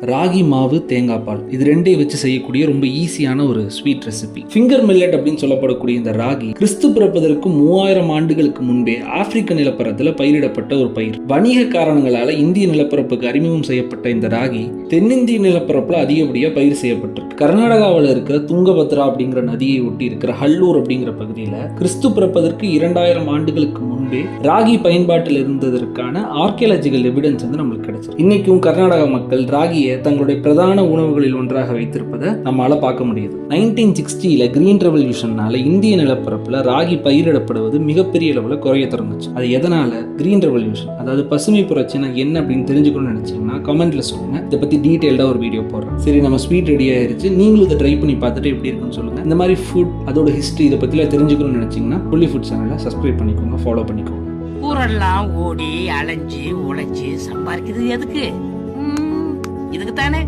ராகி மாவு தேங்காய் பால் இது ரெண்டையும் வச்சு செய்யக்கூடிய ரொம்ப ஈஸியான ஒரு ஸ்வீட் ரெசிபி. ஃபிங்கர் மில்லட் அப்படின்னு சொல்லப்படக்கூடிய இந்த ராகி கிறிஸ்து பிறப்பதற்கு 3000 ஆண்டுகளுக்கு முன்பே ஆப்பிரிக்க நிலப்பரப்புல பயிரிடப்பட்ட ஒரு பயிர். வணிக காரணங்களால இந்திய நிலப்பரப்புக்கு அறிமுகம் செய்யப்பட்ட இந்த ராகி தென்னிந்திய நிலப்பரப்புல அதிகப்படியா பயிர் செய்யப்பட்டிருக்கு. கர்நாடகாவில் இருக்கிற துங்கபத்ரா அப்படிங்கிற நதியை ஒட்டி இருக்கிற ஹல்லூர் அப்படிங்கிற பகுதியில கிறிஸ்து பிறப்பதற்கு 2000 ஆண்டுகளுக்கு முன்பே ராகி பயன்பாட்டில் இருந்ததற்கான ஆர்கியாலஜிக்கல் எவிடன்ஸ் வந்து நம்மளுக்கு கிடைச்சது. இன்னைக்கும் கர்நாடக மக்கள் ராகியை தங்களுடைய பிரதான உணவுகளில் ஒன்றாக வைத்திருப்பதை நம்மளால பார்க்க முடியுது. 1960ல கிரீன் ரெவல்யூஷனால இந்திய நிலப்பரப்புல ராகி பயிரிடப்படுவது மிகப்பெரிய அளவுல குறைய தொடங்குச்சு. அது எதனால? கிரீன் ரெவல்யூஷன், அதாவது பசுமை புரட்சினா என்ன அப்படின்னு தெரிஞ்சுக்கணும்னு நினைச்சீங்கன்னா கமெண்ட்ல சொல்லுங்க. இதை பத்தி டீடைல்டா ஒரு வீடியோ போடுறேன். சரி, நம்ம ஸ்வீட் ரெடி ஆயிருச்சு. நீங்களும் இதை ட்ரை பண்ணி பார்த்துட்டு எப்படி இருக்குன்னு சொல்லுங்க. இந்த மாதிரி ஃபுட் அதோட ஹிஸ்டரி இதை பத்தி தெரிஞ்சுக்கணும்னு நினைச்சீங்கன்னா புள்ளி ஃபுட் சேனலை சப்ஸ்கிரைப் பண்ணிக்கோங்க, ஃபாலோ பண்ணிக்கோங்க. ஊரெல்லாம் ஓடி அலைஞ்சு உழைச்சு சம்பாதிக்கிறது எதுக்கு? இதுக்கு தானே.